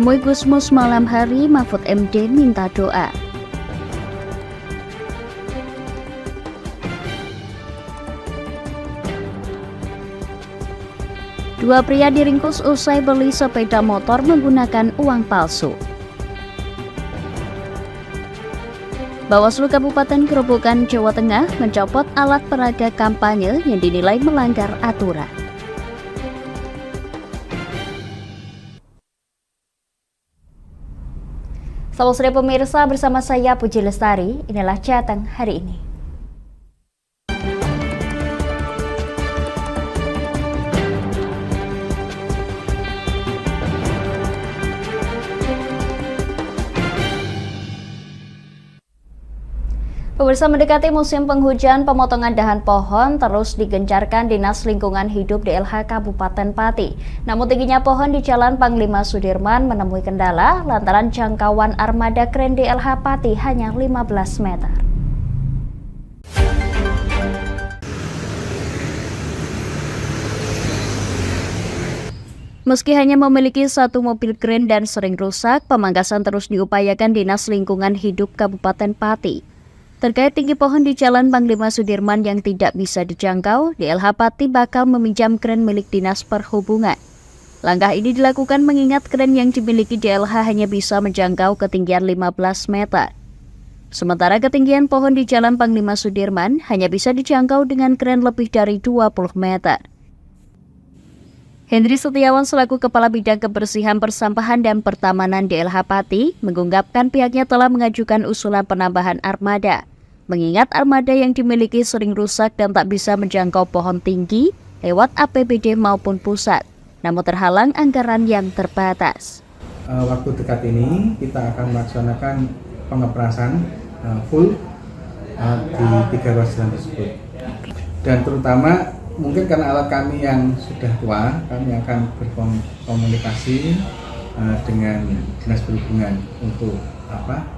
Temui Gusmus malam hari, Mahfud MD minta doa. Dua pria diringkus usai beli sepeda motor menggunakan uang palsu. Bawaslu Kabupaten Gerobokan, Jawa Tengah mencopot alat peraga kampanye yang dinilai melanggar aturan. Selamat sore pemirsa, bersama saya Puji Lestari, inilah Jateng hari ini. Pemirsa, mendekati musim penghujan, pemotongan dahan pohon terus digencarkan Dinas Lingkungan Hidup DLH Kabupaten Pati. Namun tingginya pohon di Jalan Panglima Sudirman menemui kendala lantaran jangkauan armada kren DLH Pati hanya 15 meter. Meski hanya memiliki satu mobil kren dan sering rusak, pemangkasan terus diupayakan Dinas Lingkungan Hidup Kabupaten Pati. Terkait tinggi pohon di Jalan Panglima Sudirman yang tidak bisa dijangkau, DLH Pati bakal meminjam kren milik Dinas Perhubungan. Langkah ini dilakukan mengingat kren yang dimiliki DLH hanya bisa menjangkau ketinggian 15 meter. Sementara ketinggian pohon di Jalan Panglima Sudirman hanya bisa dijangkau dengan kren lebih dari 20 meter. Hendri Setiawan selaku Kepala Bidang Kebersihan Persampahan dan Pertamanan DLH Pati mengungkapkan pihaknya telah mengajukan usulan penambahan armada. Mengingat armada yang dimiliki sering rusak dan tak bisa menjangkau pohon tinggi lewat APBD maupun pusat, namun terhalang anggaran yang terbatas. Waktu dekat ini kita akan melaksanakan pengeprasan full di 3 ruas jalan tersebut. Dan terutama mungkin karena alat kami yang sudah tua, kami akan berkomunikasi dengan Dinas Perhubungan untuk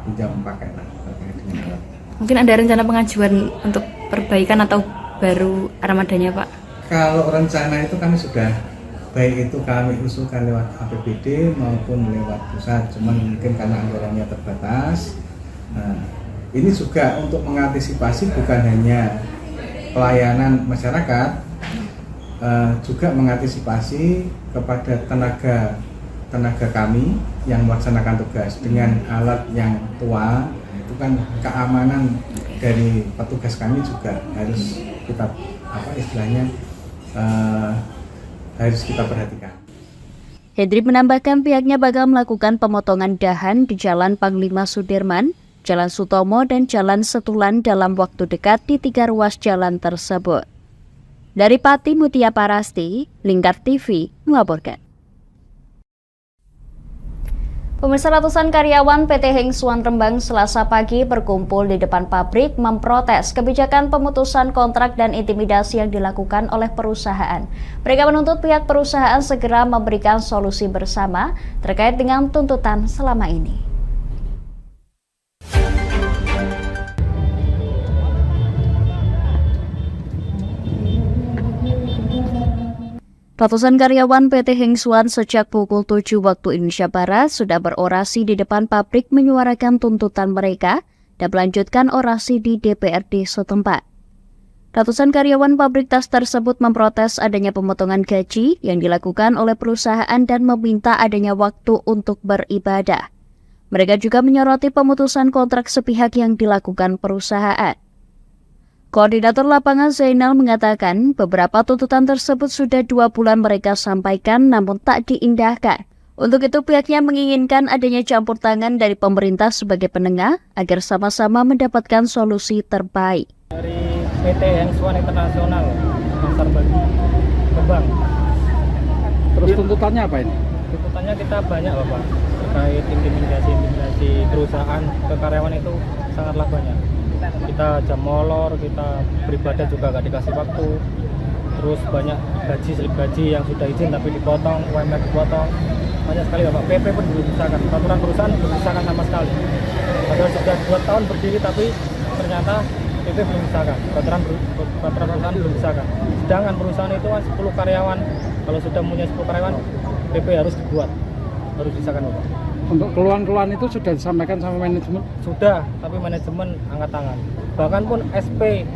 pinjam pakai terkait dengan alat. Mungkin ada rencana pengajuan untuk perbaikan atau baru armadanya, Pak? Kalau rencana itu kami sudah, baik itu kami usulkan lewat APBD maupun lewat pusat, cuman mungkin karena anggarannya terbatas. Ini juga untuk mengantisipasi bukan hanya pelayanan masyarakat, juga mengantisipasi kepada tenaga kami yang melaksanakan tugas dengan alat yang tua. Itu kan keamanan dari petugas kami juga harus kita harus kita perhatikan. Hendri menambahkan pihaknya bakal melakukan pemotongan dahan di Jalan Panglima Sudirman, Jalan Sutomo, dan Jalan Setulan dalam waktu dekat di 3 ruas jalan tersebut. Dari Pati, Mutia Parasti, Lingkar TV melaporkan. Pemirsa, ratusan karyawan PT Heng Suan Rembang Selasa pagi berkumpul di depan pabrik memprotes kebijakan pemutusan kontrak dan intimidasi yang dilakukan oleh perusahaan. Mereka menuntut pihak perusahaan segera memberikan solusi bersama terkait dengan tuntutan selama ini. Ratusan karyawan PT Heng Suan sejak pukul 7 waktu Indonesia Barat sudah berorasi di depan pabrik menyuarakan tuntutan mereka dan melanjutkan orasi di DPRD setempat. Ratusan karyawan pabrik tas tersebut memprotes adanya pemotongan gaji yang dilakukan oleh perusahaan dan meminta adanya waktu untuk beribadah. Mereka juga menyoroti pemutusan kontrak sepihak yang dilakukan perusahaan. Koordinator lapangan Zainal mengatakan beberapa tuntutan tersebut sudah 2 bulan mereka sampaikan namun tak diindahkan. Untuk itu pihaknya menginginkan adanya campur tangan dari pemerintah sebagai penengah agar sama-sama mendapatkan solusi terbaik. Dari PT Heng Suan Internasional, Pasar Bagi, Kebang. Terus tuntutannya apa ini? Tuntutannya kita banyak, Bapak. Terkait intimidasi perusahaan ke karyawan itu sangatlah banyak. Kita jam molor, kita beribadah juga nggak dikasih waktu. Terus banyak slip gaji yang sudah izin tapi dipotong, UMR dipotong. Banyak sekali, Bapak. PP pun belum disahkan, peraturan perusahaan belum disahkan sama sekali. Padahal sudah 2 tahun berdiri tapi ternyata PP belum disahkan, peraturan perusahaan belum disahkan. Sedangkan perusahaan itu kan 10 karyawan, kalau sudah punya 10 karyawan PP harus dibuat baru disahkan Bapak. Untuk keluhan-keluhan itu sudah disampaikan sama manajemen? Sudah, tapi manajemen angkat tangan. Bahkan pun SP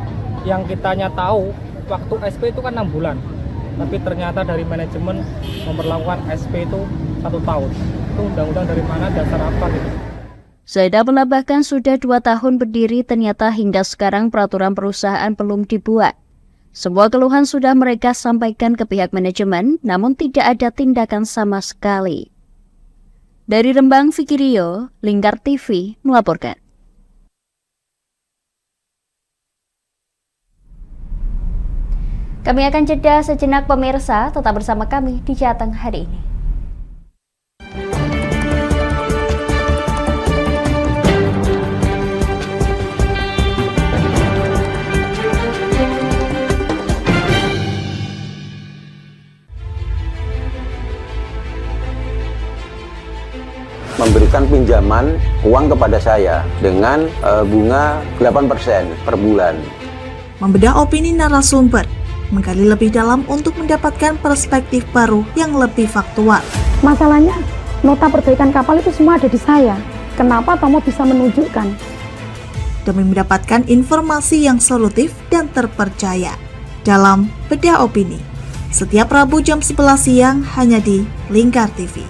yang kitanya tahu, waktu SP itu kan 6 bulan. Tapi ternyata dari manajemen memperlakukan SP itu 1 tahun. Itu undang-undang dari mana, dasar apa gitu. Zaida menambahkan sudah 2 tahun berdiri, ternyata hingga sekarang peraturan perusahaan belum dibuat. Semua keluhan sudah mereka sampaikan ke pihak manajemen, namun tidak ada tindakan sama sekali. Dari Rembang, Vicky Rio, Lingkar TV melaporkan. Kami akan jeda sejenak pemirsa, tetap bersama kami di Jateng hari ini. Memberikan pinjaman uang kepada saya dengan bunga 8% per bulan. Membedah opini narasumber, menggali lebih dalam untuk mendapatkan perspektif baru yang lebih faktual. Masalahnya, nota perbaikan kapal itu semua ada di saya. Kenapa Tomo bisa menunjukkan? Demi mendapatkan informasi yang solutif dan terpercaya. Dalam Bedah Opini, setiap Rabu jam 11 siang hanya di Lingkar TV.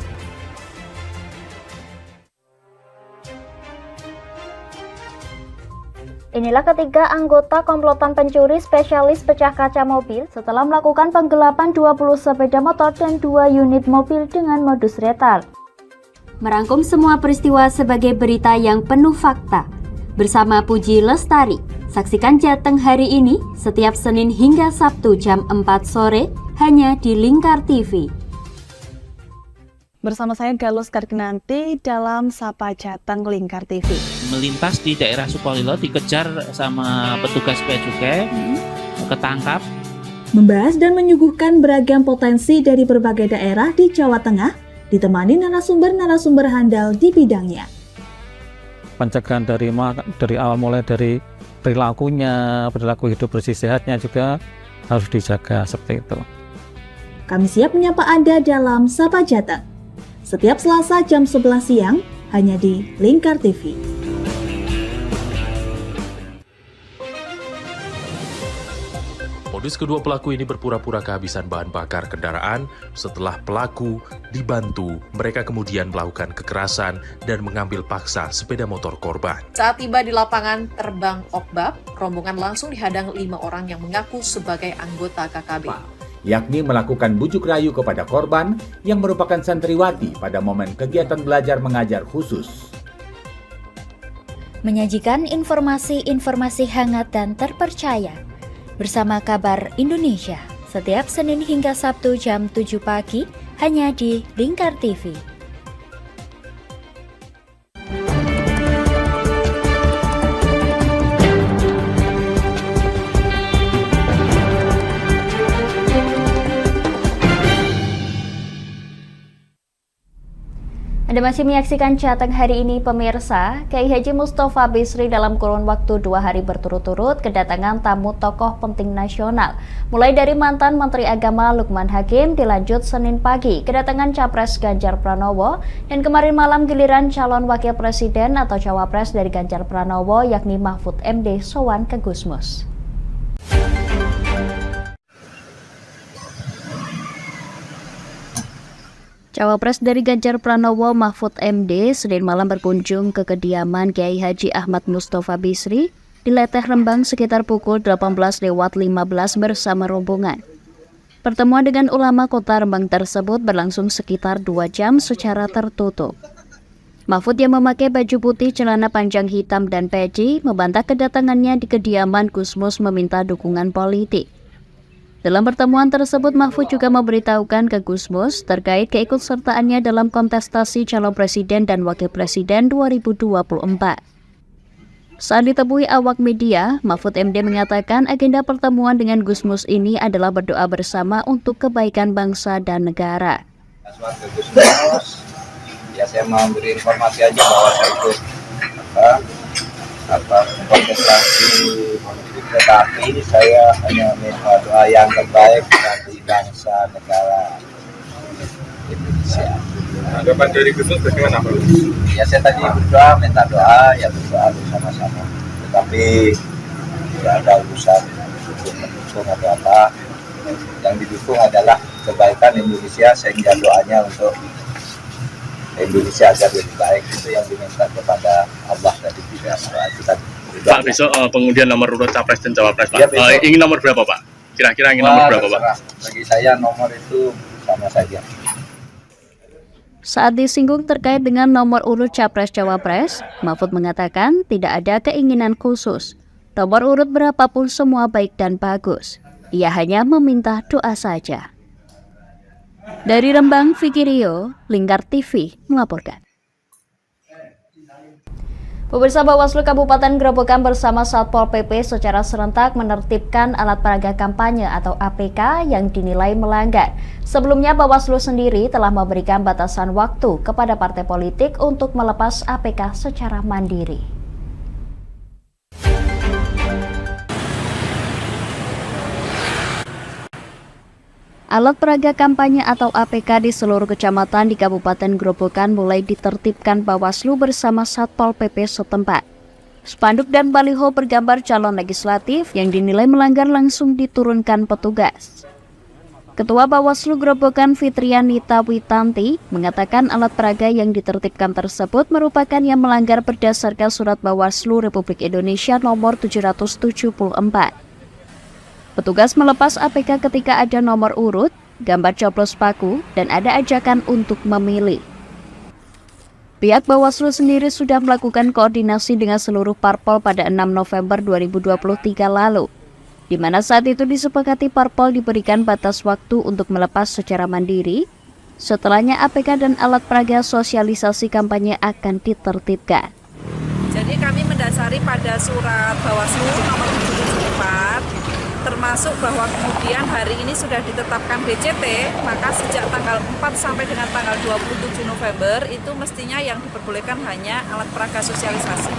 Inilah ketiga anggota komplotan pencuri spesialis pecah kaca mobil setelah melakukan penggelapan 20 sepeda motor dan 2 unit mobil dengan modus retal. Merangkum semua peristiwa sebagai berita yang penuh fakta. Bersama Puji Lestari, saksikan Jateng hari ini setiap Senin hingga Sabtu jam 4 sore hanya di Lingkar TV. Bersama saya Galus Kargnanti dalam Sapa Jateng Lingkar TV. Melintas di daerah Sukolilo dikejar sama petugas bea cukai, ketangkap. Membahas dan menyuguhkan beragam potensi dari berbagai daerah di Jawa Tengah, ditemani narasumber-narasumber handal di bidangnya. Pencegahan dari awal mulai dari perilakunya, perilaku hidup bersih sehatnya juga harus dijaga seperti itu. Kami siap menyapa Anda dalam Sapa Jateng. Setiap Selasa jam 11 siang hanya di Lingkar TV. Modus kedua pelaku ini berpura-pura kehabisan bahan bakar kendaraan. Setelah pelaku dibantu, mereka kemudian melakukan kekerasan dan mengambil paksa sepeda motor korban. Saat tiba di lapangan terbang Okbab, rombongan langsung dihadang 5 orang yang mengaku sebagai anggota KKB. Yakni melakukan bujuk rayu kepada korban yang merupakan santriwati pada momen kegiatan belajar mengajar khusus. Menyajikan informasi-informasi hangat dan terpercaya bersama Kabar Indonesia setiap Senin hingga Sabtu jam 7 pagi hanya di Lingkar TV. Anda masih menyaksikan Jateng hari ini pemirsa. Kiai Haji Mustafa Bisri dalam kurun waktu 2 hari berturut-turut kedatangan tamu tokoh penting nasional. Mulai dari mantan Menteri Agama Lukman Hakim, dilanjut Senin pagi kedatangan Capres Ganjar Pranowo, dan kemarin malam giliran calon wakil presiden atau cawapres dari Ganjar Pranowo yakni Mahfud MD sowan ke Gusmus. Cawapres dari Ganjar Pranowo Mahfud MD Senin malam berkunjung ke kediaman Kiai Haji Ahmad Mustafa Bisri di Leteh Rembang sekitar pukul 18:15 bersama rombongan. Pertemuan dengan ulama kota Rembang tersebut berlangsung sekitar 2 jam secara tertutup. Mahfud yang memakai baju putih, celana panjang hitam dan peci membantah kedatangannya di kediaman Gusmus meminta dukungan politik. Dalam pertemuan tersebut, Mahfud juga memberitahukan ke Gusmus terkait keikutsertaannya dalam kontestasi calon presiden dan wakil presiden 2024. Saat ditemui awak media, Mahfud MD mengatakan agenda pertemuan dengan Gusmus ini adalah berdoa bersama untuk kebaikan bangsa dan negara. Gusmus, ya saya mau beri informasi aja bahwa saya ikut kontestasi politik, tetapi saya hanya minta doa yang terbaik bagi bangsa negara Indonesia. Tanggapan dari Gus bagaimana Pak? Ya saya tadi berdoa, minta doa, ya berdoa bersama-sama. Tetapi tidak ada urusan mendukung atau apa. Yang didukung adalah kebaikan Indonesia, sehingga doanya untuk Indonesia agar lebih baik itu yang diminta kepada Allah tadi, tidak kita. Pak, besok pengundian nomor urut capres dan cawapres Pak. Ya, ingin nomor berapa Pak? Kira-kira ingin nomor berapa Pak? Bagi saya nomor itu sama saja. Saat disinggung terkait dengan nomor urut capres-cawapres, Mahfud mengatakan tidak ada keinginan khusus. Nomor urut berapapun semua baik dan bagus. Ia hanya meminta doa saja. Dari Rembang, Vicky Rio, Lingkar TV melaporkan. Pemirsa, Bawaslu Kabupaten Grobogan bersama Satpol PP secara serentak menertibkan alat peraga kampanye atau APK yang dinilai melanggar. Sebelumnya, Bawaslu sendiri telah memberikan batasan waktu kepada partai politik untuk melepas APK secara mandiri. Alat peraga kampanye atau APK di seluruh kecamatan di Kabupaten Grobogan mulai ditertibkan Bawaslu bersama Satpol PP setempat. Spanduk dan baliho bergambar calon legislatif yang dinilai melanggar langsung diturunkan petugas. Ketua Bawaslu Grobogan Fitrianita Witanti mengatakan alat peraga yang ditertibkan tersebut merupakan yang melanggar berdasarkan Surat Bawaslu Republik Indonesia nomor 774. Petugas melepas APK ketika ada nomor urut, gambar coblos paku, dan ada ajakan untuk memilih. Pihak Bawaslu sendiri sudah melakukan koordinasi dengan seluruh parpol pada 6 November 2023 lalu, di mana saat itu disepakati parpol diberikan batas waktu untuk melepas secara mandiri. Setelahnya APK dan alat peraga sosialisasi kampanye akan ditertibkan. Jadi kami mendasari pada surat Bawaslu nomor 774, termasuk bahwa kemudian hari ini sudah ditetapkan DCT, maka sejak tanggal 4 sampai dengan tanggal 27 November itu mestinya yang diperbolehkan hanya alat peraga sosialisasi.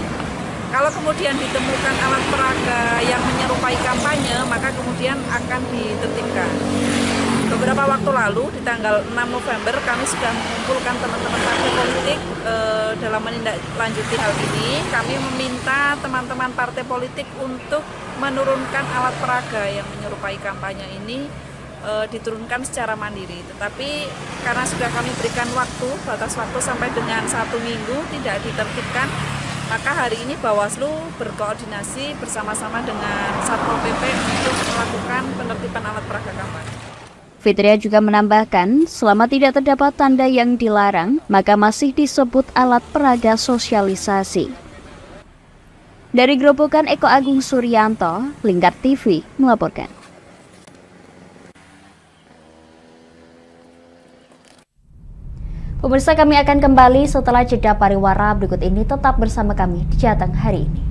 Kalau kemudian ditemukan alat peraga yang menyerupai kampanye, maka kemudian akan ditertibkan. Beberapa waktu lalu, di tanggal 6 November, kami sudah mengumpulkan teman-teman partai politik dalam menindaklanjuti hal ini. Kami meminta teman-teman partai politik untuk menurunkan alat peraga yang menyerupai kampanye ini diturunkan secara mandiri. Tetapi karena sudah kami berikan waktu, batas waktu sampai dengan 1 minggu tidak ditertibkan, maka hari ini Bawaslu berkoordinasi bersama-sama dengan Satpol PP untuk melakukan penertiban alat peraga kampanye. Fitria juga menambahkan, selama tidak terdapat tanda yang dilarang, maka masih disebut alat peraga sosialisasi. Dari Grobogan, Eko Agung Suryanto, Lingkar TV melaporkan. Pemirsa, kami akan kembali setelah jeda pariwara berikut ini. Tetap bersama kami di Jateng hari ini.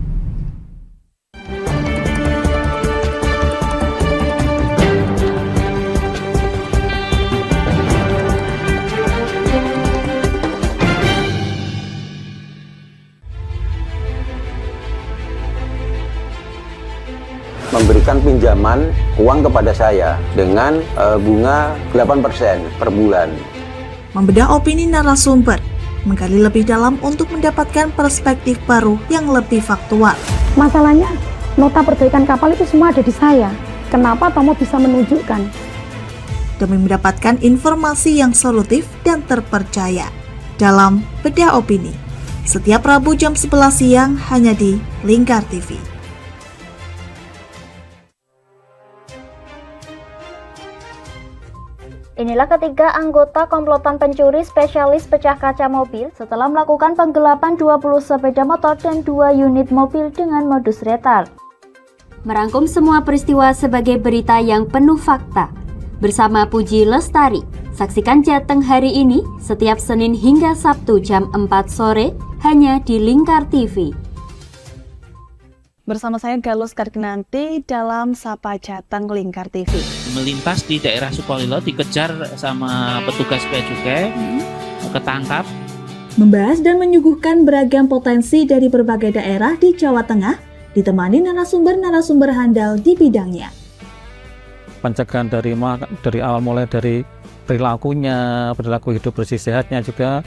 Memberikan pinjaman uang kepada saya dengan bunga 8% per bulan. Membedah opini narasumber, menggali lebih dalam untuk mendapatkan perspektif baru yang lebih faktual. Masalahnya, nota perbaikan kapal itu semua ada di saya. Kenapa Tomo bisa menunjukkan? Demi mendapatkan informasi yang solutif dan terpercaya. Dalam Bedah Opini, setiap Rabu jam 11 siang hanya di Lingkar TV. Inilah ketiga anggota komplotan pencuri spesialis pecah kaca mobil setelah melakukan penggelapan 20 sepeda motor dan 2 unit mobil dengan modus retard. Merangkum semua peristiwa sebagai berita yang penuh fakta. Bersama Puji Lestari, saksikan Jateng hari ini setiap Senin hingga Sabtu jam 4 sore hanya di Lingkar TV. Bersama saya Galus Karginanti dalam Sapa Jateng Lingkar TV. Melintas di daerah Sukolilo dikejar sama petugas bea cukai, ketangkap. Membahas dan menyuguhkan beragam potensi dari berbagai daerah di Jawa Tengah, ditemani narasumber-narasumber handal di bidangnya. Pencegahan dari awal mulai dari perilakunya, perilaku hidup bersih sehatnya juga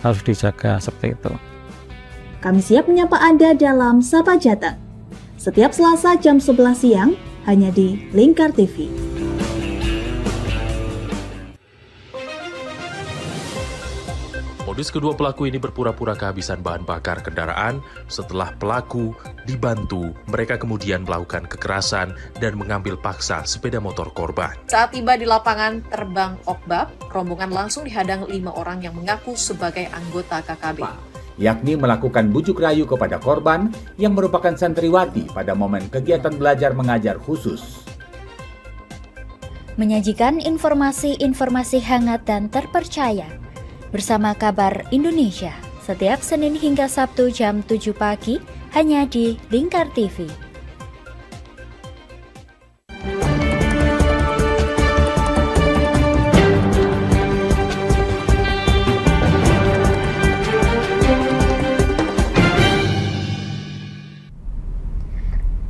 harus dijaga seperti itu. Kami siap menyapa Anda dalam Sapa Jateng. Setiap Selasa jam 11 siang, hanya di Lingkar TV. Modus kedua pelaku ini berpura-pura kehabisan bahan bakar kendaraan. Setelah pelaku dibantu, mereka kemudian melakukan kekerasan dan mengambil paksa sepeda motor korban. Saat tiba di lapangan terbang Okbab, rombongan langsung dihadang 5 orang yang mengaku sebagai anggota KKB. Yakni melakukan bujuk rayu kepada korban yang merupakan santriwati pada momen kegiatan belajar mengajar khusus. Menyajikan informasi-informasi hangat dan terpercaya bersama Kabar Indonesia setiap Senin hingga Sabtu jam 7 pagi hanya di Lingkar TV.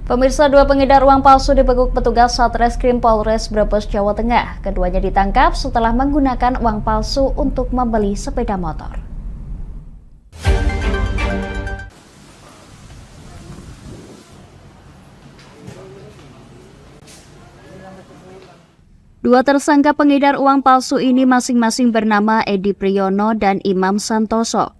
Pemirsa, 2 pengedar uang palsu dibekuk petugas Satreskrim Polres Brebes, Jawa Tengah. Keduanya ditangkap setelah menggunakan uang palsu untuk membeli sepeda motor. Dua tersangka pengedar uang palsu ini masing-masing bernama Edi Priyono dan Imam Santoso.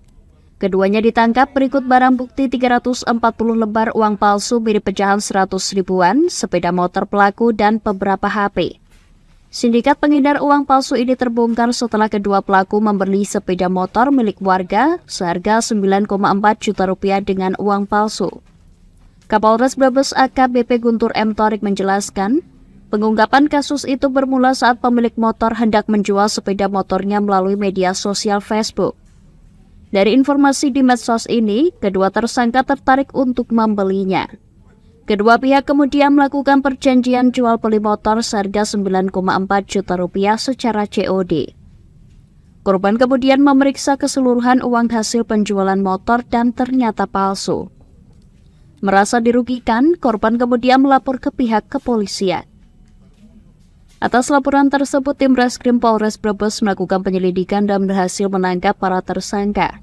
Keduanya ditangkap berikut barang bukti 340 lembar uang palsu mirip pecahan 100 ribuan, sepeda motor pelaku, dan beberapa HP. Sindikat pengedar uang palsu ini terbongkar setelah kedua pelaku membeli sepeda motor milik warga seharga 9,4 juta rupiah dengan uang palsu. Kapolres Brebes AKBP Guntur M. Thorik menjelaskan, pengungkapan kasus itu bermula saat pemilik motor hendak menjual sepeda motornya melalui media sosial Facebook. Dari informasi di medsos ini, kedua tersangka tertarik untuk membelinya. Kedua pihak kemudian melakukan perjanjian jual beli motor seharga 9,4 juta rupiah secara COD. Korban kemudian memeriksa keseluruhan uang hasil penjualan motor dan ternyata palsu. Merasa dirugikan, korban kemudian melapor ke pihak kepolisian. Atas laporan tersebut, tim Reskrim Polres Brebes melakukan penyelidikan dan berhasil menangkap para tersangka.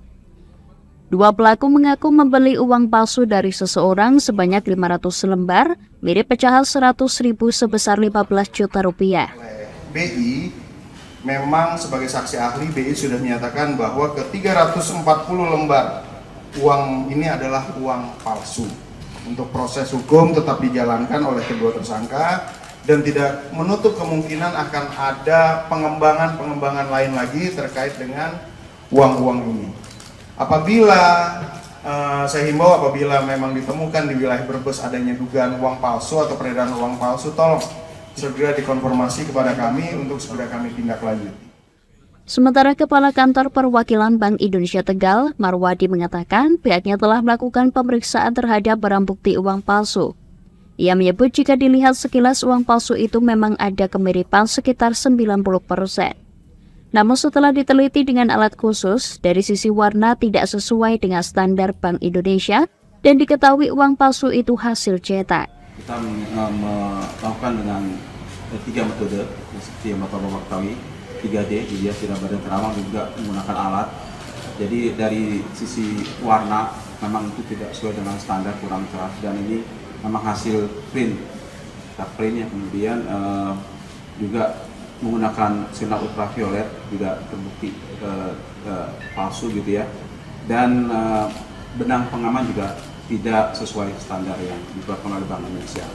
Dua pelaku mengaku membeli uang palsu dari seseorang sebanyak 500 lembar, mirip pecahan 100 ribu sebesar 15 juta rupiah. BI memang sebagai saksi ahli, BI sudah menyatakan bahwa ke 340 lembar uang ini adalah uang palsu. Untuk proses hukum tetap dijalankan oleh kedua tersangka, dan tidak menutup kemungkinan akan ada pengembangan lain lagi terkait dengan uang-uang ini. Apabila saya himbau, apabila memang ditemukan di wilayah Brebes adanya dugaan uang palsu atau peredaran uang palsu, tolong segera dikonfirmasi kepada kami untuk segera kami tindak lanjut. Sementara Kepala Kantor Perwakilan Bank Indonesia Tegal, Marwadi, mengatakan pihaknya telah melakukan pemeriksaan terhadap barang bukti uang palsu. Ia menyebut jika dilihat sekilas uang palsu itu memang ada kemiripan sekitar 90%. Namun setelah diteliti dengan alat khusus, dari sisi warna tidak sesuai dengan standar Bank Indonesia dan diketahui uang palsu itu hasil cetak. Kita melakukan dengan 3 metode seperti yang Bapak ketahui, 3D, dilihat tidak badan terawang, juga menggunakan alat. Jadi dari sisi warna memang itu tidak sesuai dengan standar, kurang cerah, dan ini memang hasil print. Kita print yang kemudian juga menggunakan sinar ultraviolet, juga terbukti palsu gitu ya. Dan benang pengaman juga tidak sesuai standar yang dikeluarkan oleh Bank Indonesia.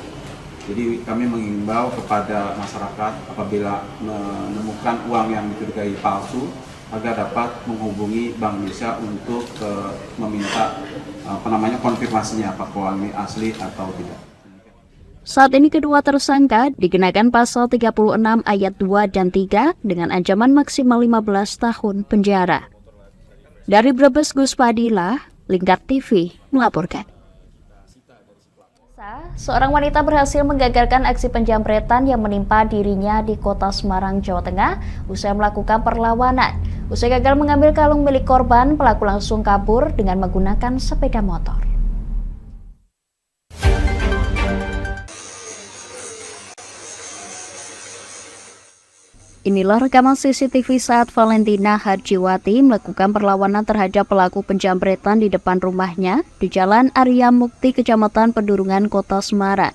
Jadi kami mengimbau kepada masyarakat apabila menemukan uang yang dicurigai palsu agar dapat menghubungi Bank Indonesia untuk meminta konfirmasinya apakah uang ini asli atau tidak. Saat ini kedua tersangka dikenakan pasal 36 ayat 2 dan 3 dengan ancaman maksimal 15 tahun penjara. Dari Brebes, Gus Padilla, Lingkar TV melaporkan. Seorang wanita berhasil menggagalkan aksi penjamretan yang menimpa dirinya di Kota Semarang, Jawa Tengah usai melakukan perlawanan. Usai gagal mengambil kalung milik korban, pelaku langsung kabur dengan menggunakan sepeda motor. Inilah rekaman CCTV saat Valentina Harjiwati melakukan perlawanan terhadap pelaku penjambretan di depan rumahnya di Jalan Arya Mukti, Kecamatan Pedurungan, Kota Semarang.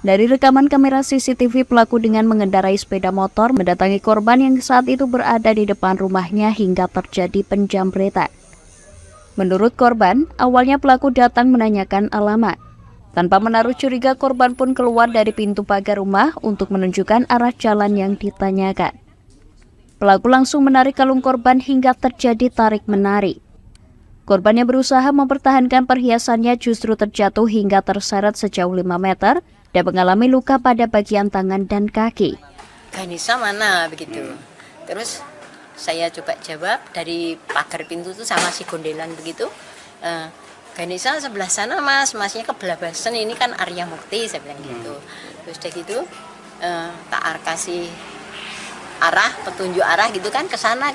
Dari rekaman kamera CCTV, pelaku dengan mengendarai sepeda motor mendatangi korban yang saat itu berada di depan rumahnya hingga terjadi penjambretan. Menurut korban, awalnya pelaku datang menanyakan alamat. Tanpa menaruh curiga, korban pun keluar dari pintu pagar rumah untuk menunjukkan arah jalan yang ditanyakan. Pelaku langsung menarik kalung korban hingga terjadi tarik-menarik. Korban yang berusaha mempertahankan perhiasannya justru terjatuh hingga terseret sejauh 5 meter dan mengalami luka pada bagian tangan dan kaki. Ganisa mana begitu? Terus saya coba jawab dari pagar pintu itu sama si gondelan begitu. Ganisa sebelah sana masnya kebelabasan, ini kan Arya Mukti, saya bilang gitu. Terus udah gitu tak kasih arah, petunjuk arah gitu kan, ke sana.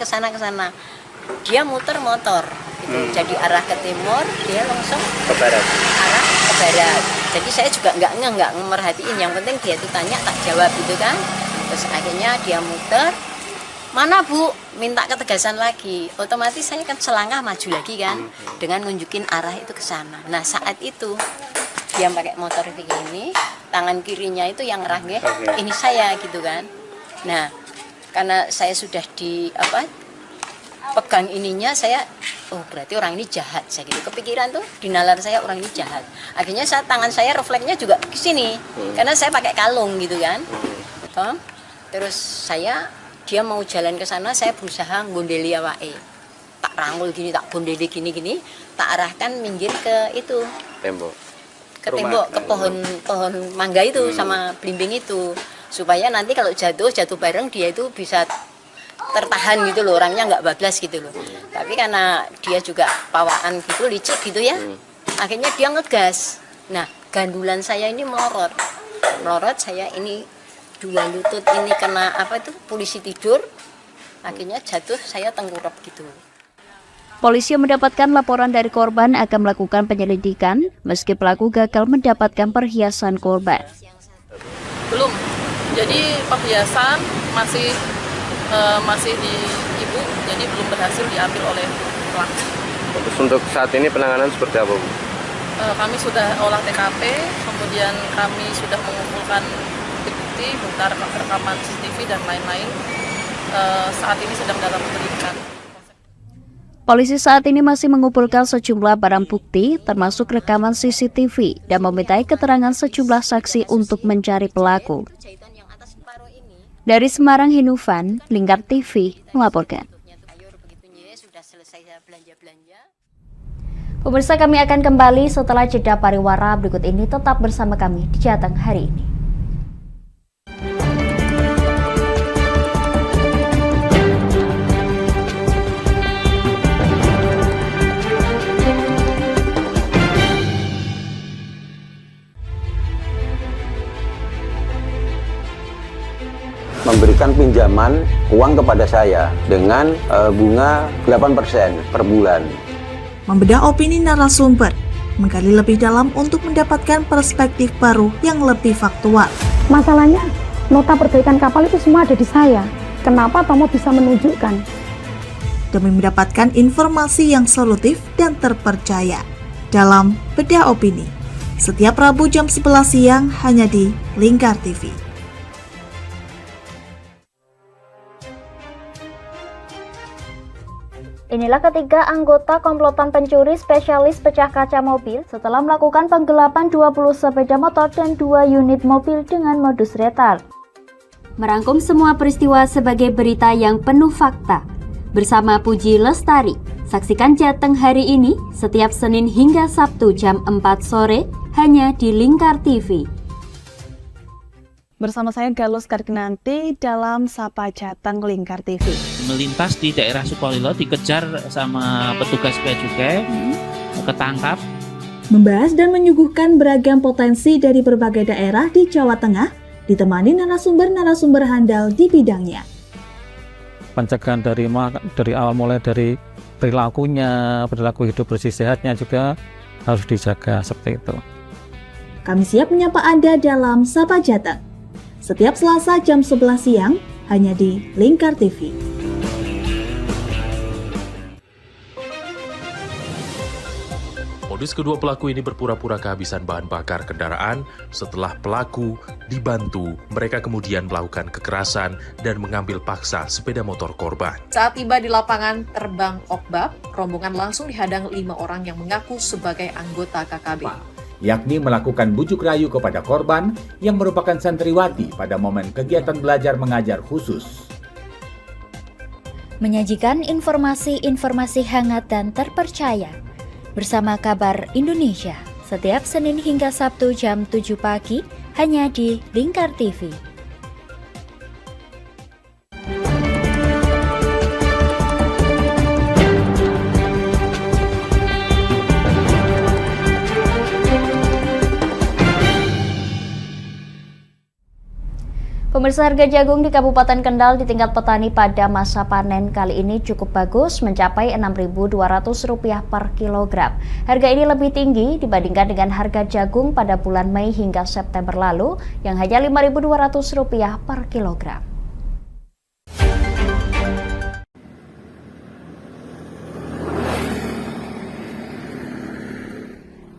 Dia muter motor gitu. Jadi arah ke timur, dia langsung ke barat. Arah ke barat. Jadi saya juga nggak merhatiin, yang penting dia itu tanya tak jawab gitu kan. Terus akhirnya dia muter, mana Bu? Minta ketegasan lagi. Otomatis saya kan selangkah maju lagi kan, dengan nunjukin arah itu ke sana. Nah saat itu dia pakai motor begini, tangan kirinya itu yang ngerangge, ini saya gitu kan. Nah karena saya sudah pegang ininya, saya berarti orang ini jahat, saya gitu kepikiran tuh, di nalar saya orang ini jahat. Akhirnya tangan saya refleksnya juga ke sini, karena saya pakai kalung gitu kan. Terus dia mau jalan ke sana, saya berusaha ngondeli awake. Tak rangkul gini, tak gondeli gini, tak arahkan minggir ke itu. Tembok. Ke tembok, ke pohon mangga itu sama belimbing itu. Supaya nanti kalau jatuh bareng dia itu bisa tertahan gitu loh, orangnya nggak bablas gitu loh. Tapi karena dia juga pawaan gitu, licik gitu ya. Akhirnya dia ngegas. Nah, gandulan saya ini melorot, saya ini dua lutut ini kena polisi tidur, akhirnya jatuh, saya tengkurap gitu. Polisi yang mendapatkan laporan dari korban akan melakukan penyelidikan meski pelaku gagal mendapatkan perhiasan korban. Belum, jadi perhiasan masih di ibu, jadi belum berhasil diambil oleh pelaku. Terus untuk saat ini penanganan seperti apa Bu? Kami sudah olah TKP, kemudian kami sudah mengumpulkan bukti, rekaman CCTV dan lain-lain. Saat ini sedang dalam penyelidikan. Polisi saat ini masih mengumpulkan sejumlah barang bukti termasuk rekaman CCTV dan memintai keterangan sejumlah saksi untuk mencari pelaku. Dari Semarang, Hinufan, Lingkar TV melaporkan. Pemirsa, kami akan kembali setelah jeda pariwara berikut ini. Tetap bersama kami di Jateng hari ini. Memberikan pinjaman uang kepada saya dengan bunga 8% per bulan. Membedah opini narasumber, menggali lebih dalam untuk mendapatkan perspektif baru yang lebih faktual. Masalahnya, nota perbaikan kapal itu semua ada di saya. Kenapa Tomo bisa menunjukkan? Demi mendapatkan informasi yang solutif dan terpercaya dalam Bedah Opini. Setiap Rabu jam 11 siang hanya di Lingkar TV. Inilah ketiga anggota komplotan pencuri spesialis pecah kaca mobil setelah melakukan penggelapan 20 sepeda motor dan 2 unit mobil dengan modus retal. Merangkum semua peristiwa sebagai berita yang penuh fakta. Bersama Puji Lestari, saksikan Jateng hari ini setiap Senin hingga Sabtu jam 4 sore hanya di Lingkar TV. Bersama saya Galus Kargnanti dalam Sapa Jateng Lingkar TV. Melintas di daerah Sukolilo dikejar sama petugas bea cukai, ketangkap. Membahas dan menyuguhkan beragam potensi dari berbagai daerah di Jawa Tengah, ditemani narasumber-narasumber handal di bidangnya. Pencegahan dari awal mulai dari perilaku hidup bersih sehatnya juga harus dijaga seperti itu. Kami siap menyapa Anda dalam Sapa Jateng. Setiap Selasa jam 11 siang hanya di Lingkar TV. Modus kedua pelaku ini berpura-pura kehabisan bahan bakar kendaraan. Setelah pelaku dibantu, mereka kemudian melakukan kekerasan dan mengambil paksa sepeda motor korban. Saat tiba di lapangan terbang Okbab, rombongan langsung dihadang 5 orang yang mengaku sebagai anggota KKB. Yakni melakukan bujuk rayu kepada korban yang merupakan santriwati pada momen kegiatan belajar mengajar khusus. Menyajikan informasi-informasi hangat dan terpercaya bersama Kabar Indonesia setiap Senin hingga Sabtu jam 7 pagi hanya di Lingkar TV. Pemirsa, harga jagung di Kabupaten Kendal di tingkat petani pada masa panen kali ini cukup bagus, mencapai Rp6.200 per kilogram. Harga ini lebih tinggi dibandingkan dengan harga jagung pada bulan Mei hingga September lalu yang hanya Rp5.200 per kilogram.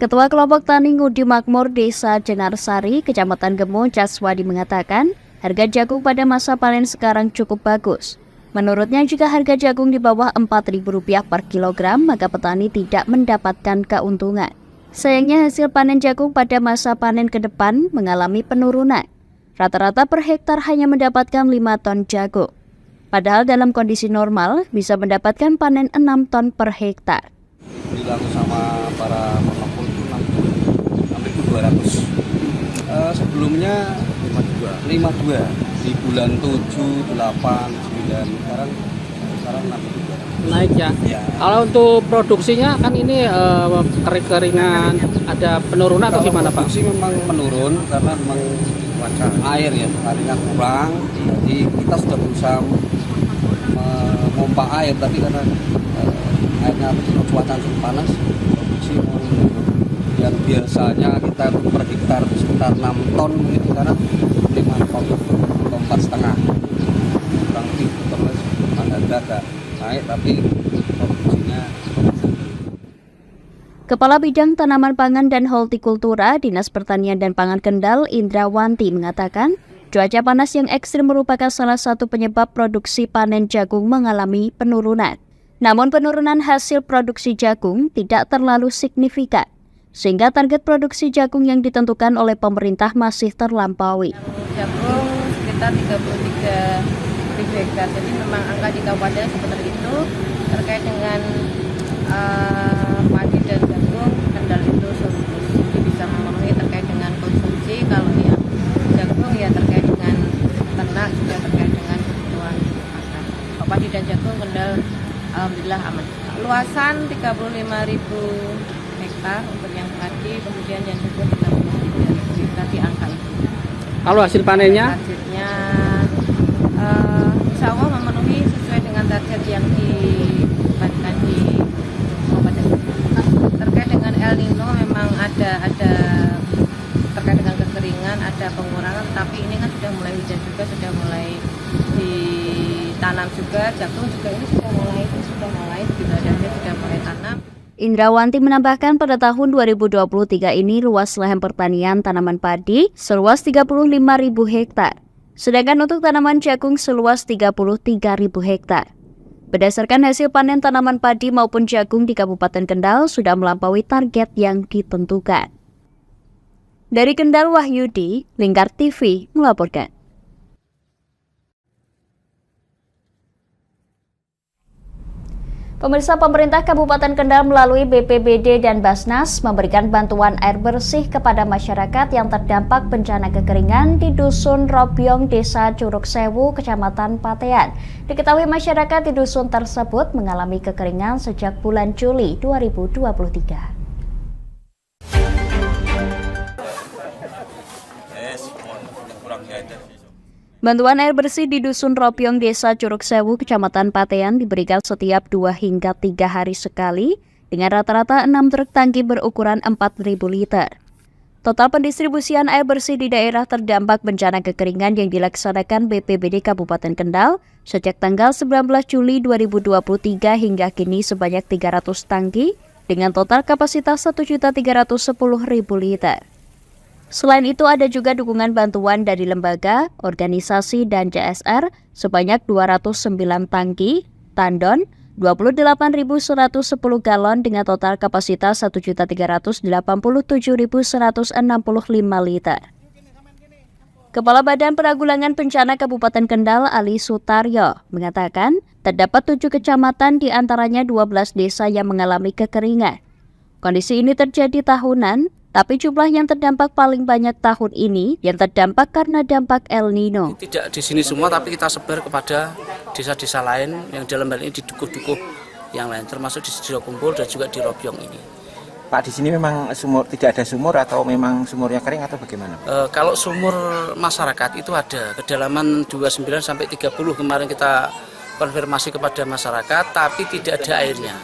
Ketua Kelompok Tani Ngudi Makmur Desa Jenarsari, Kecamatan Gemo, Jaswadi mengatakan, harga jagung pada masa panen sekarang cukup bagus. Menurutnya, jika harga jagung di bawah Rp4.000 per kilogram, maka petani tidak mendapatkan keuntungan. Sayangnya hasil panen jagung pada masa panen ke depan mengalami penurunan. Rata-rata per hektar hanya mendapatkan 5 ton jagung. Padahal dalam kondisi normal bisa mendapatkan panen 6 ton per hektar. Dilaku sama para pengepul hampir 200. Sebelumnya 52 di bulan 7, 8, 9, sekarang 6. Naik ya? Ya. Kalau untuk produksinya kan ini keringan, ada penurunan atau gimana Pak? Produksi memang menurun karena memang cuaca air ya, airnya kurang. Jadi kita sudah berusaha memompa air, tapi karena airnya cuaca cukup panas, produksi menurun. Yang biasanya kita per hektar sekitar 6 ton begitu, karena 5 ton atau 4,5 kurang lebih terus harga agak naik tapi produksinya. Kepala Bidang Tanaman Pangan dan Hortikultura Dinas Pertanian dan Pangan Kendal, Indrawanti, mengatakan cuaca panas yang ekstrim merupakan salah satu penyebab produksi panen jagung mengalami penurunan. Namun penurunan hasil produksi jagung tidak terlalu signifikan, sehingga target produksi jagung yang ditentukan oleh pemerintah masih terlampaui. Jagung sekitar 33.000 hektar, jadi memang angka di kabupaten seperti itu. Terkait dengan padi dan jagung, Kendal itu surplus, jadi bisa memenuhi terkait dengan konsumsi. Kalau yang jagung ya terkait dengan ternak, juga terkait dengan kebutuhan makan. Kalau padi dan jagung Kendal alhamdulillah aman. Luasan 35.000 hektar untuk yang padi, kemudian yang jagung 33.000 hektar di angka itu. Kalau hasil panennya? Targetnya insya Allah memenuhi sesuai dengan target yang dibuatkan di kabupaten. Terkait dengan El Nino memang ada terkait dengan kekeringan, ada pengurangan, tapi ini kan sudah mulai hujan juga, sudah mulai ditanam juga, jagung juga ini sudah mulai begitu aja sudah mulai tanam. Indrawanti menambahkan pada tahun 2023 ini luas lahan pertanian tanaman padi seluas 35.000 hektar, sedangkan untuk tanaman jagung seluas 33.000 hektar. Berdasarkan hasil panen tanaman padi maupun jagung di Kabupaten Kendal sudah melampaui target yang ditentukan. Dari Kendal, Wahyudi, Lingkar TV melaporkan. Pemirsa, pemerintah Kabupaten Kendal melalui BPBD dan Basnas memberikan bantuan air bersih kepada masyarakat yang terdampak bencana kekeringan di Dusun Robyong, Desa Curug Sewu, Kecamatan Patean. Diketahui masyarakat di dusun tersebut mengalami kekeringan sejak bulan Juli 2023. Bantuan air bersih di Dusun Robyong, Desa Curug Sewu, Kecamatan Patean diberikan setiap 2 hingga 3 hari sekali dengan rata-rata 6 truk tangki berukuran 4.000 liter. Total pendistribusian air bersih di daerah terdampak bencana kekeringan yang dilaksanakan BPBD Kabupaten Kendal sejak tanggal 19 Juli 2023 hingga kini sebanyak 300 tangki dengan total kapasitas 1.310.000 liter. Selain itu ada juga dukungan bantuan dari lembaga, organisasi, dan CSR sebanyak 209 tangki, tandon, 28.110 galon dengan total kapasitas 1.387.165 liter. Kepala Badan Penanggulangan Bencana Kabupaten Kendal Ali Sutaryo mengatakan terdapat 7 kecamatan di antaranya 12 desa yang mengalami kekeringan. Kondisi ini terjadi tahunan, tapi jumlah yang terdampak paling banyak tahun ini yang terdampak karena dampak El Nino. Tidak di sini semua, tapi kita sebar kepada desa-desa lain yang dalam hal ini di dukuh-dukuh yang lain, termasuk di Sidokumpul dan juga di Robyong ini. Pak, di sini memang sumur, tidak ada sumur atau memang sumurnya kering atau bagaimana? Kalau sumur masyarakat itu ada, kedalaman 29 sampai 30 kemarin kita konfirmasi kepada masyarakat, tapi tidak ada airnya.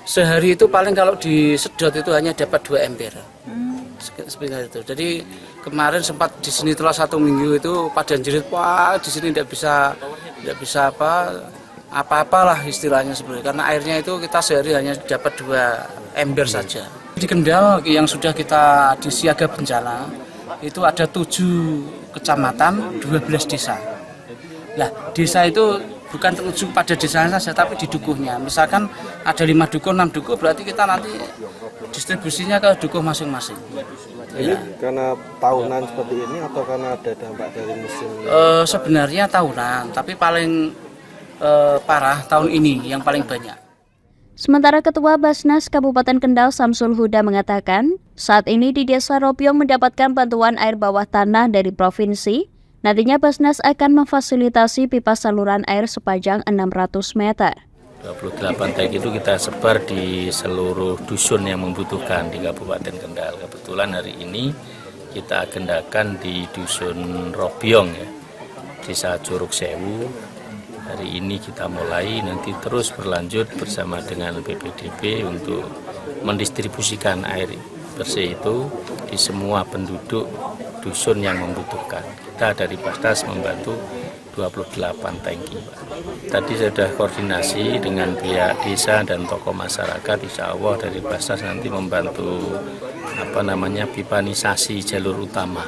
Sehari itu paling kalau disedot itu hanya dapat 2 ember. Seperti itu. Jadi kemarin sempat di sini telah 1 minggu itu padan jerit, wah di sini tidak bisa apa-apalah istilahnya sebenarnya, karena airnya itu kita sehari hanya dapat 2 ember saja. Di Kendal yang sudah kita di siaga bencana itu ada 7 kecamatan, 12 desa. Nah, desa itu bukan terujung pada desanya saja, tapi di dukuhnya. Misalkan ada 5 dukuh, 6 dukuh, berarti kita nanti distribusinya ke dukuh masing-masing. Ini karena tahunan seperti ini atau karena ada dampak dari musim? Sebenarnya tahunan, tapi paling parah tahun ini yang paling banyak. Sementara Ketua Basnas Kabupaten Kendal Samsul Huda mengatakan, saat ini di Desa Robyong mendapatkan bantuan air bawah tanah dari provinsi. Nantinya Basnas akan memfasilitasi pipa saluran air sepanjang 600 meter. 28 tangki itu kita sebar di seluruh dusun yang membutuhkan di Kabupaten Kendal. Kebetulan hari ini kita agendakan di Dusun Robyong, ya, Desa Curug Sewu. Hari ini kita mulai, nanti terus berlanjut bersama dengan BPDB untuk mendistribusikan air bersih itu di semua penduduk dusun yang membutuhkan. Kita dari Basnas membantu 28 tangki. Tadi sudah koordinasi dengan pihak desa dan tokoh masyarakat, insya Allah dari Basnas nanti membantu pipanisasi jalur utama.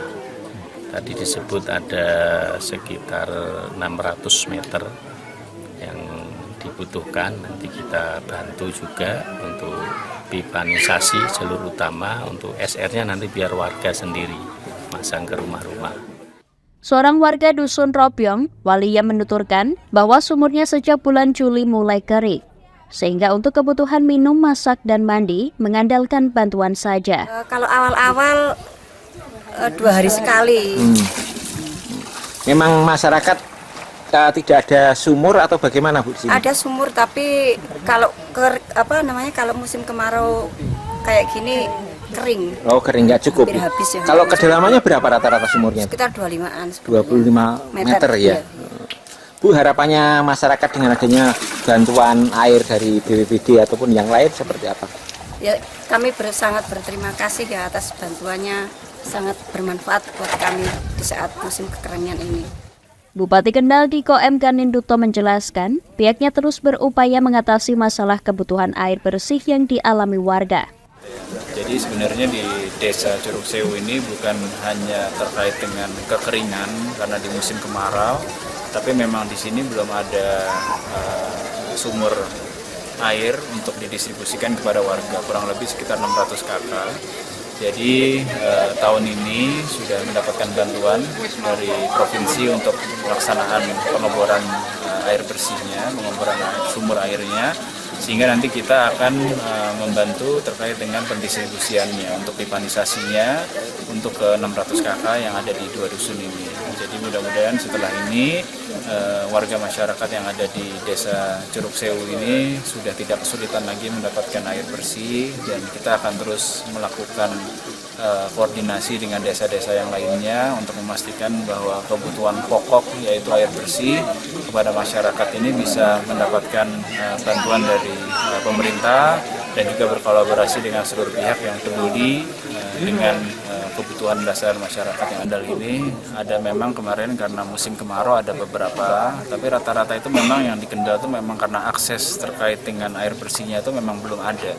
Tadi disebut ada sekitar 600 meter yang dibutuhkan, nanti kita bantu juga untuk pipanisasi jalur utama, untuk SR-nya nanti biar warga sendiri masang ke rumah-rumah. Seorang warga Dusun Robyong, Walia, menuturkan bahwa sumurnya sejak bulan Juli mulai kering, sehingga untuk kebutuhan minum, masak, dan mandi mengandalkan bantuan saja. Kalau awal-awal 2 hari sekali. Memang masyarakat tidak ada sumur atau bagaimana, Bu? Sini? Ada sumur, tapi kalau kalau musim kemarau kayak gini kering. Oh, kering, nggak cukup. Habis ya. Kalau kedalamannya berapa rata-rata sumurnya? Sekitar 25-an. 25 meter ya. Iya. Bu, harapannya masyarakat dengan adanya bantuan air dari BPBD ataupun yang lain seperti apa? Ya, kami sangat berterima kasih ya atas bantuannya, sangat bermanfaat buat kami di saat musim kekeringan ini. Bupati Kendal Diko M. Ganinduto menjelaskan, pihaknya terus berupaya mengatasi masalah kebutuhan air bersih yang dialami warga. Jadi sebenarnya di Desa Curug Sewu ini bukan hanya terkait dengan kekeringan karena di musim kemarau, tapi memang di sini belum ada sumur air untuk didistribusikan kepada warga, kurang lebih sekitar 600 kakak. Jadi tahun ini sudah mendapatkan bantuan dari provinsi untuk pelaksanaan pengeboran air bersihnya, pengeboran sumur airnya, sehingga nanti kita akan membantu terkait dengan pendistribusiannya untuk pipanisasinya untuk ke 600 kakak yang ada di 2 dusun ini. Jadi mudah-mudahan setelah ini warga masyarakat yang ada di Desa Curug Sewu ini sudah tidak kesulitan lagi mendapatkan air bersih, dan kita akan terus melakukan koordinasi dengan desa-desa yang lainnya untuk memastikan bahwa kebutuhan pokok yaitu air bersih kepada masyarakat ini bisa mendapatkan bantuan dari pemerintah dan juga berkolaborasi dengan seluruh pihak yang peduli dengan kebutuhan dasar masyarakat yang andal ini. Ada memang kemarin karena musim kemarau ada beberapa, tapi rata-rata itu memang yang di Kendal itu memang karena akses terkait dengan air bersihnya itu memang belum ada.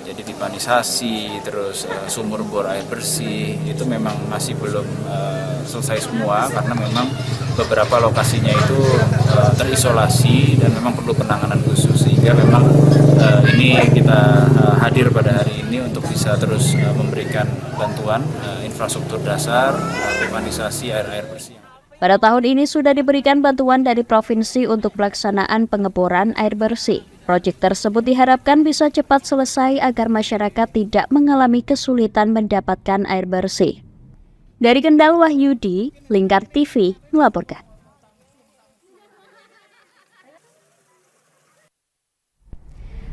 Jadi pipanisasi, terus sumur bor air bersih itu memang masih belum selesai semua karena memang beberapa lokasinya itu terisolasi dan memang perlu penanganan khusus, sehingga memang ini kita hadir pada hari ini untuk bisa terus memberikan bantuan infrastruktur dasar, pipanisasi, air bersih. Pada tahun ini sudah diberikan bantuan dari provinsi untuk pelaksanaan pengeboran air bersih. Proyek tersebut diharapkan bisa cepat selesai agar masyarakat tidak mengalami kesulitan mendapatkan air bersih. Dari Kendal, Wahyudi, Lingkar TV melaporkan.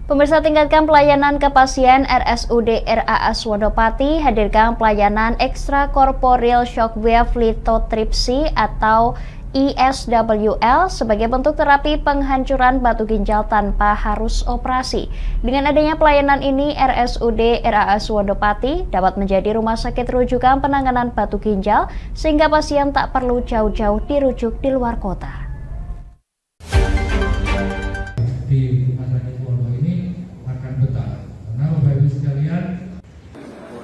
Pemirsa, tingkatkan pelayanan ke pasien RSUD RAS Wondopati, hadirkan pelayanan ekstrakorporeal shockwave lithotripsy atau ISWL sebagai bentuk terapi penghancuran batu ginjal tanpa harus operasi. Dengan adanya pelayanan ini, RSUD RAS Wondopati dapat menjadi rumah sakit rujukan penanganan batu ginjal sehingga pasien tak perlu jauh-jauh dirujuk di luar kota. Di rumah sakit Wondo ini akan betah. Karena Bapak Ibu sekalian,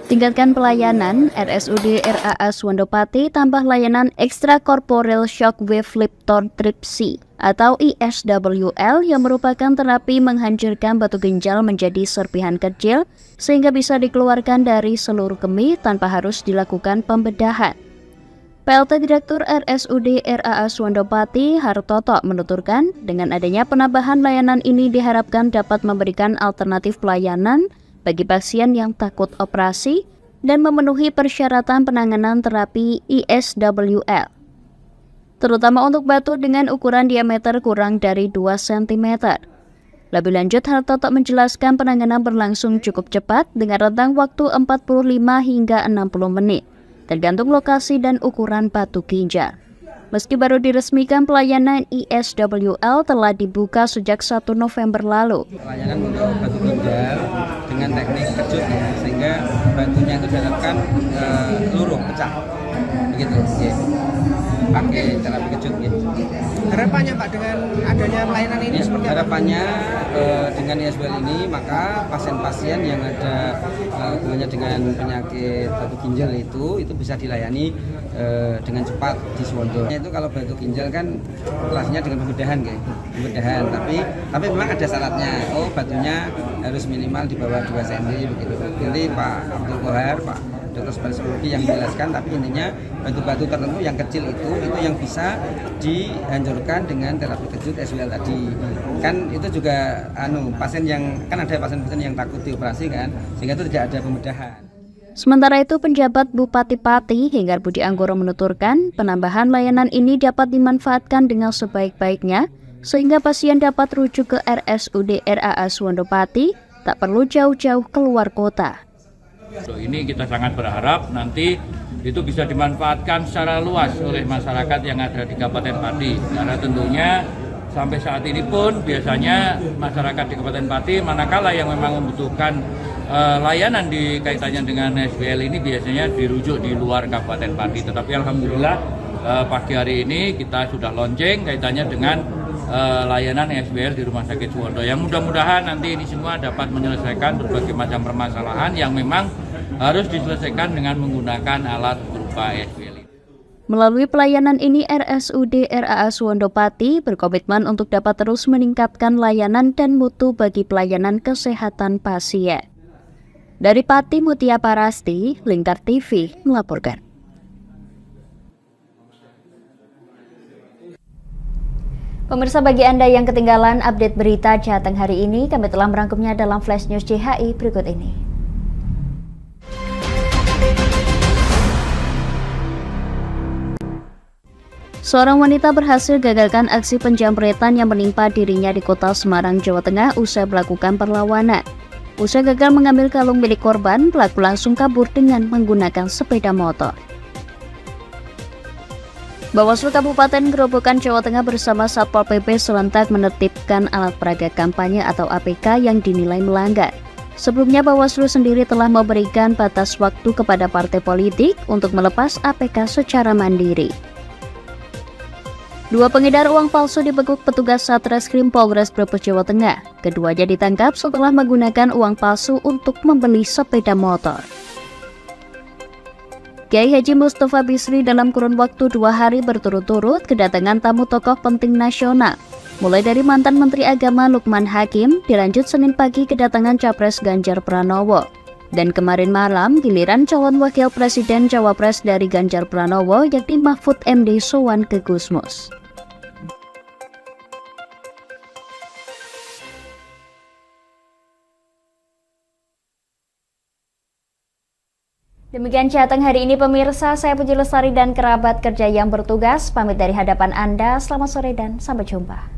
tingkatkan pelayanan, RSUD RAS Wondopati tambah layanan extracorporeal shockwave lithotripsy atau ISWL yang merupakan terapi menghancurkan batu ginjal menjadi serpihan kecil sehingga bisa dikeluarkan dari seluruh kemih tanpa harus dilakukan pembedahan. PLT Direktur RSUD RAS Wondopati Hartoto menuturkan, dengan adanya penambahan layanan ini diharapkan dapat memberikan alternatif pelayanan bagi pasien yang takut operasi dan memenuhi persyaratan penanganan terapi ISWL, terutama untuk batu dengan ukuran diameter kurang dari 2 cm. Lebih lanjut, Hartoto menjelaskan penanganan berlangsung cukup cepat dengan rentang waktu 45 hingga 60 menit, tergantung lokasi dan ukuran batu ginjal. Meski baru diresmikan, pelayanan ISWL telah dibuka sejak 1 November lalu. Pelayanan untuk batu ginjal dengan teknik kejut ya, sehingga batunya itu diharapkan luruh, pecah, begitu. Ya. Pakai terapi kejut. Ya. Harapannya Pak dengan adanya pelayanan ini seperti apa? Harapannya dengan ISWL ini maka pasien-pasien yang ada hubungannya dengan penyakit batu ginjal itu bisa dilayani dengan cepat di Suwondo. Itu kalau batu ginjal kan operasinya dengan pembedahan, pembedahan. Tapi memang ada syaratnya. Oh, batunya harus minimal di bawah 2 cm begitu. Nanti Pak Abdul Kohar, Pak Dokter Spesiologi yang menjelaskan, tapi intinya batu-batu tertentu yang kecil itu yang bisa dihancurkan dengan terapi kejut ISWL tadi. Kan itu juga pasien yang kan ada pasien-pasien yang takut dioperasi kan, sehingga itu tidak ada pembedahan. Sementara itu, penjabat Bupati Pati Henggar Budi Anggoro menuturkan, penambahan layanan ini dapat dimanfaatkan dengan sebaik-baiknya sehingga pasien dapat rujuk ke RSUD RAS Wondopati, tak perlu jauh-jauh keluar kota. Ini kita sangat berharap nanti itu bisa dimanfaatkan secara luas oleh masyarakat yang ada di Kabupaten Pati, karena tentunya sampai saat ini pun biasanya masyarakat di Kabupaten Pati manakala yang memang membutuhkan layanan di kaitannya dengan ISWL ini biasanya dirujuk di luar Kabupaten Pati. Tetapi alhamdulillah pagi hari ini kita sudah launching kaitannya dengan layanan ISWL di Rumah Sakit Suwondo, yang mudah-mudahan nanti ini semua dapat menyelesaikan berbagai macam permasalahan yang memang harus diselesaikan dengan menggunakan alat berupa ISWL. Melalui pelayanan ini, RSUD RAS Wondopati berkomitmen untuk dapat terus meningkatkan layanan dan mutu bagi pelayanan kesehatan pasien. Dari Pati, Mutia Parasti, Lingkar TV melaporkan. Pemirsa, bagi Anda yang ketinggalan update berita Jateng hari ini, kami telah merangkumnya dalam Flash News JHI berikut ini. Seorang wanita berhasil gagalkan aksi penjamretan yang menimpa dirinya di kota Semarang, Jawa Tengah usai melakukan perlawanan. Usai gagal mengambil kalung milik korban, pelaku langsung kabur dengan menggunakan sepeda motor. Bawaslu Kabupaten Gerobokan, Jawa Tengah bersama Satpol PP serentak menertibkan alat peraga kampanye atau APK yang dinilai melanggar. Sebelumnya Bawaslu sendiri telah memberikan batas waktu kepada partai politik untuk melepas APK secara mandiri. 2 pengedar uang palsu dibekuk petugas Satreskrim Polres Brebes, Jawa Tengah. Keduanya ditangkap setelah menggunakan uang palsu untuk membeli sepeda motor. Kiai Haji Mustafa Bisri dalam kurun waktu 2 hari berturut-turut kedatangan tamu tokoh penting nasional. Mulai dari mantan Menteri Agama Lukman Hakim, dilanjut Senin pagi kedatangan Capres Ganjar Pranowo. Dan kemarin malam, giliran calon wakil presiden Cawapres dari Ganjar Pranowo yakni Mahfud MD sowan ke Gusmus. Demikian Jateng hari ini pemirsa, saya Puji Lestari dan kerabat kerja yang bertugas pamit dari hadapan Anda. Selamat sore dan sampai jumpa.